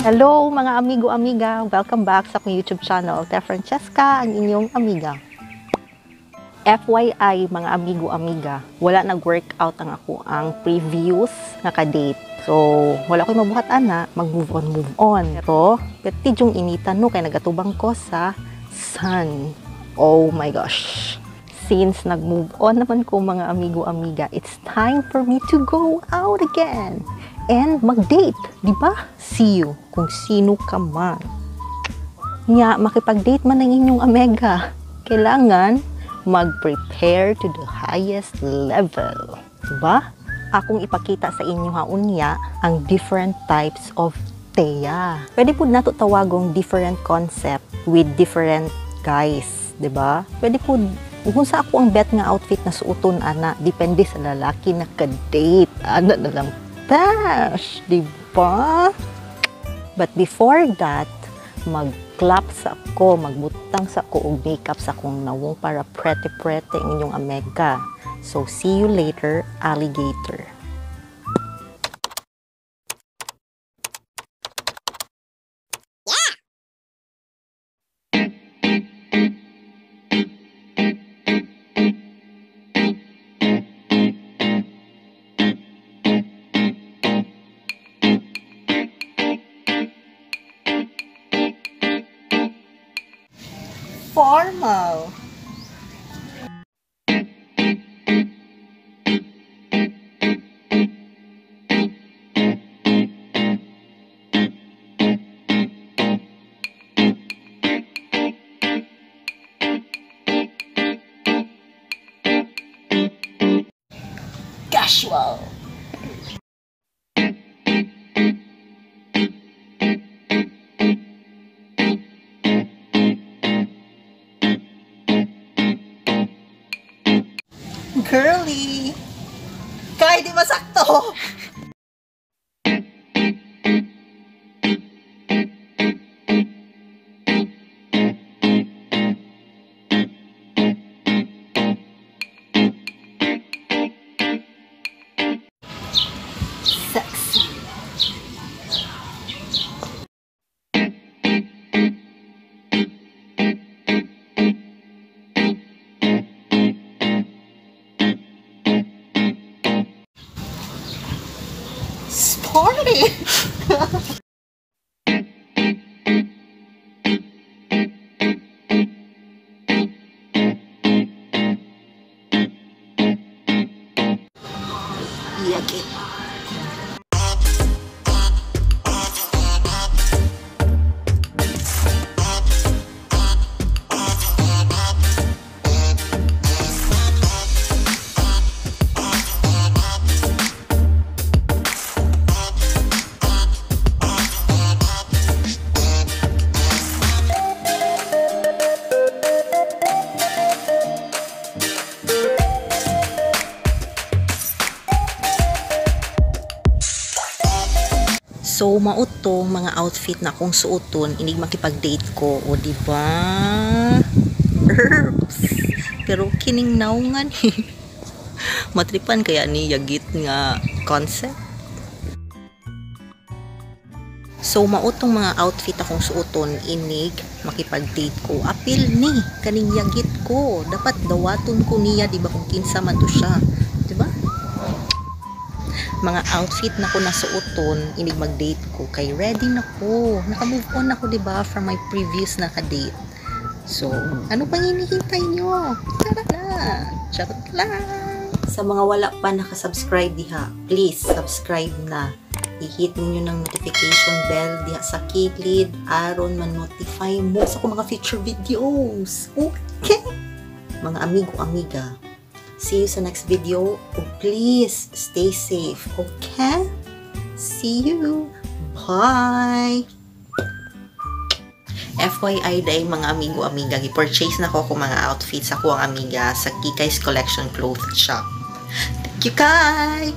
Hello mga amigo-amiga! Welcome back sa aking YouTube channel. Tia Francesca, ang inyong amiga. FYI mga amigo-amiga, wala nag-workout ang previous nga ka-date. So, wala ko'y mabuhat ana, mag-move on. Pero, pati yung initan no, kaya nagatubang ko sa sun. Oh my gosh! Since nag-move on naman ko mga amigo-amiga, it's time for me to go out again. And mag-date, di ba? See you kung sino ka man. Nga, makipag-date man ang inyong amiga. Kailangan mag-prepare to the highest level. Di ba? Akong ipakita sa inyo haunya ang different types of teya. Pwede po nato tawagong different concept with different guys. Di ba? Pwede po kung sa ako ang bet nga outfit na suoton ana, depende sa lalaki na ka-date. Ana na lang dash, diba? But before that, mag-clap sa ako, magbutang sa ako og makeup sa akong nawong para prete-prete ang inyong amiga. So, see you later, alligator. Formal. Casual. Girly! Kahit di masakto! Sexy! Sporty! Yaki. So, mauto mga outfit na akong suoton, inig makipag-date ko. O, diba? Herbs! Pero kining naungan matripan kaya ni yagit nga concept. So, mautong mga outfit akong suoton, inig makipag-date ko. Apil ni, kaning yagit ko. Dapat dawaton ko niya, diba kung kinsa man to siya. Diba? Mga outfit na ko nasuoton, inig mag-date ko, kay ready na ko. Naka-move on ako, diba, from my previous na ka-date. So, ano pang hinihintay nyo? Tara na! Charot lang! Sa mga wala pa nakasubscribe diha, please, subscribe na. I-hit ninyo ng notification bell diha sa kilid, aron man-notify mo sa mga future videos. Okay? Mga amigo-amiga, see you sa next video. Oh, please stay safe. Okay? See you. Bye. FYI dahil mga amigo-amiga, i-purchase na ko mga outfits sa kuwang amiga sa Kikay's Collection Cloth Shop. Thank you, Kai!